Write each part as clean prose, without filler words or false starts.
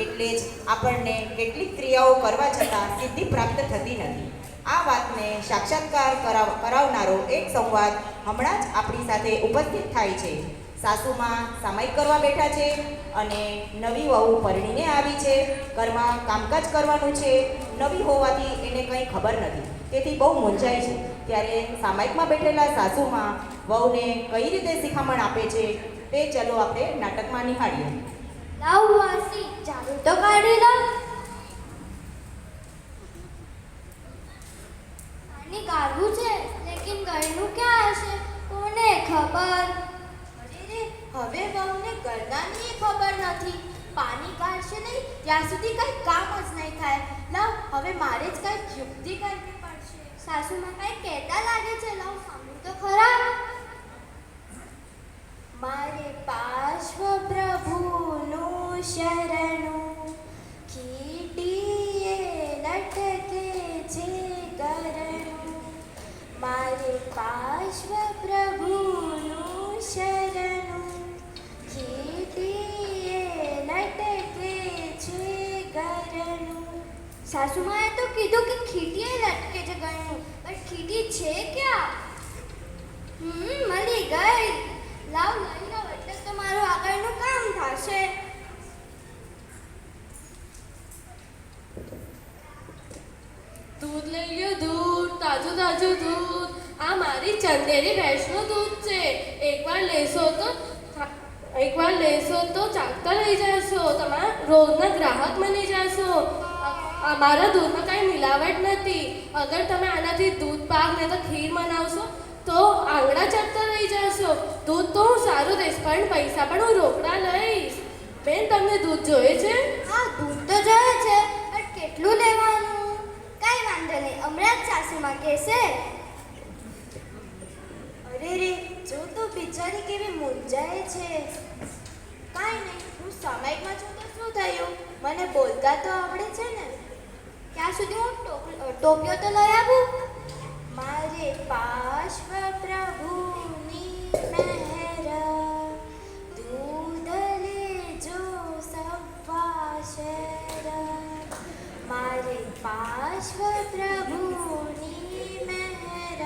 એટલે જ આપણને કેટલીક ક્રિયાઓ કરવા છતાં સિદ્ધિ પ્રાપ્ત થતી નથી. આ વાતને સાક્ષાત્કાર કરાવનારો એક સંવાદ હમણાં જ આપણી સાથે ઉપસ્થિત થાય છે. સાસુમાં સામાયિક કરવા બેઠા છે અને નવી વહુ પરણીને આવી છે. ઘરમાં કામકાજ કરવાનું છે. નવી હોવાથી એને કંઈ ખબર નથી, તેથી બહુ મૂંઝાય છે. ત્યારે સામાયિકમાં બેઠેલા સાસુમાં વહુને કઈ રીતે શિખામણ આપે છે તે ચલો આપણે નાટકમાં નિહાળીએ. લાવ વાસી ઝાડુ તો કાઢી લાવ. આની ગાળવું છે, લેકિન ગળનું ક્યાં હશે કોને ખબર. અરે રે, હવે વહુને ગરદાની ખબર નથી. પાણી કાઢશે નહીં ત્યાં સુધી કઈ કામ જ નહીં થાય. લાવ, હવે મારે જ કઈ યુક્તિ કરવી પડશે. સાસુમાં કઈ કહેતા લાગે છે, લાવ સાંભળું તો ખરા. મારે પાર્શ્વ પ્રભુનું શરણું, ખીટીએ લટકે છે ગરણું. મારે પાર્શ્વ પ્રભુનું શરણું, ખીટીએ લટકે છે ગરણું. સાસુમાએ તો કીધું કે ખીટીએ લટકે છે ગળનું, પણ ખીટી છે ક્યાં? મળી ગઈ. લાવ લઈ લો, એટલે તો મારું આગળનું કામ થશે. દૂધ લઈ લ્યો, દૂધ, તાજું તાજું દૂધ. આ મારી ચંદેરી ભેંસનું દૂધ છે. એકવાર લેશો તો ચાકતા રહી જશો. તમારા રોજના ગ્રાહક બની જશો. અમારા દૂધમાં કાંઈ મિલાવટ નથી. અગર તમે આનાથી દૂધ પાક ને તો ખીર બનાવશો તો આંગળા ચડતા રહી જશો. દૂધ તો હું સારું દઈશ, પણ પૈસા પણ હું રોકડા લઈશ. બેન, તમને દૂધ જોઈએ છે? હા, દૂધ તો જોઈએ છે, પણ કેટલું લેવાનું? કઈ વાંધો નહીં, હમણાં જ સાસુમાં કહેશે. અરે રે, જો તો બિચારી કેવી મૂંઝાય છે. કાંઈ નહીં, હું સામાયિકમાં છું તો શું થયું? મને બોલતા તો આવડે છે ને. ત્યાં સુધી હું ટોપિયો તો લઈ આવું. મારે પાર્શ્વ પ્રભુની મહેર, દૂધ લેજો સવા શેર. મારે પાર્શ્વ પ્રભુની મહેર,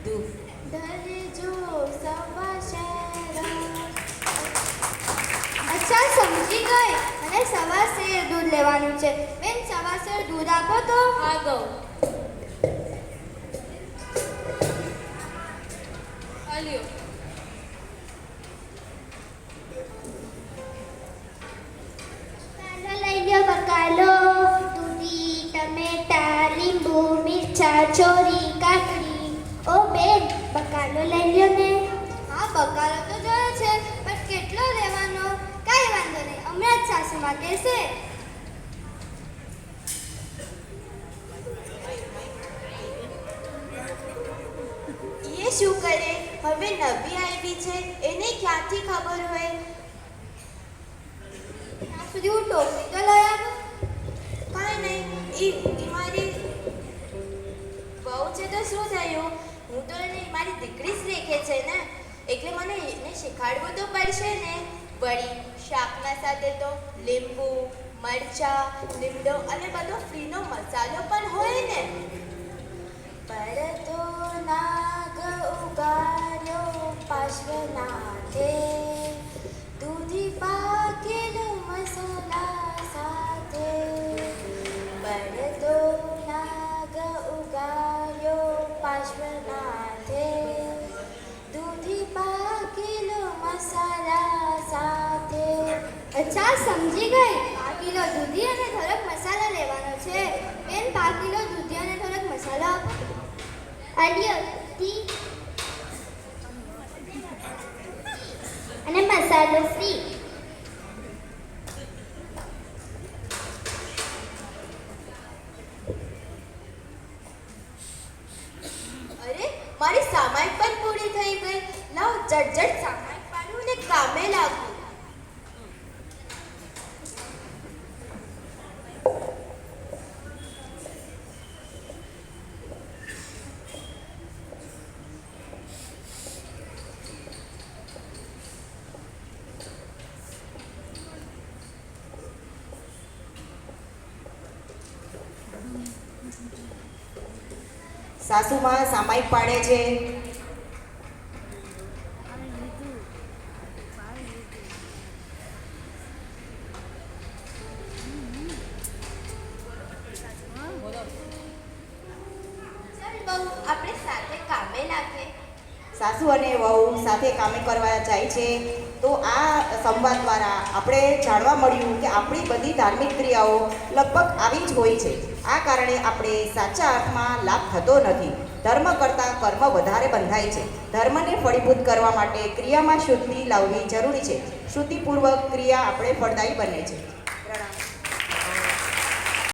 દૂધ લેજો સવા શેર. અચ્છા, સમજી ગઈ. મને સવા શેર દૂધ લેવાનું છે. બેન, સવા શેર દૂધ આપો તો. આ દો. આ લ્યો. બકાલો લઈ લ્યો, બકાલો. દૂધી, ટમેટા, લીંબુ, મિરચા, ચોરી, કાકડી. ઓ બેન, બકાલો લઈ લ્યો ને. હા, બકાલો તો જોયો છે, પણ કેટલો લેવાનો? કાંઈ વાંધો નહીં, હમણાં જ સાસુમાં કહેશે. એ શું કરે? હવે નવી આવી છે, એને ક્યાંથી ખબર હોય? ત્યાં સુધી હું ટોપી તો લઈ આવું. કાંઈ નહીં, એ મારી બહુ છે તો શું થયું? હું તો એને મારી દીકરી જ દેખે છે ને, એટલે મને એને શીખવાડવું તો પડશે ને. વળી શાકના સાથે તો લીંબુ, મરચા, લીમડો અને બધો ફ્રીનો મસાલો પણ હોય ને. પરતો નાગ ઉગાડ્યો પાર્શ્વનાથે, દૂધી પાકેલું મસાલા સાથે. પરતો નાગ ઉગાડ્યો પાર્શ્વનાથે, દૂધી પાકેલું મસાલા સાથે. અચ્છા, સમજી ગઈ. 5 કિલો દૂધી અને થોડોક મસાલા લેવાનો છે. બેન, 5 કિલો દૂધી અને થોડોક મસાલો આપો. અલ્યો, ટી અને મસાલો ફ્રી. અરે, મારી સામાયિક પણ પૂરી થઈ ગઈ. લાવ, ઝટઝટ સામાયિક પાડું ને કામે લાગું. સાસુમાં સામાયિક પાડે છે. ચાલ બહુ આપણે સાથે કામે લાગે. સાસુ અને વહુ સાથે કામે કરવા જાય છે. તો આ સંવાદ દ્વારા આપણે જાણવા મળ્યું કે આપણી બધી ધાર્મિક ક્રિયાઓ લગભગ આવી જ હોય છે. આ કારણે આપણે સાચા અર્થમાં લાભ થતો નથી. ધર્મ કરતાં કર્મ વધારે બંધાય છે. ધર્મને ફળીભૂત કરવા માટે ક્રિયામાં શુદ્ધિ લાવવી જરૂરી છે. શુદ્ધિપૂર્વક ક્રિયા આપણે ફળદાયી બને છે. પ્રણામ.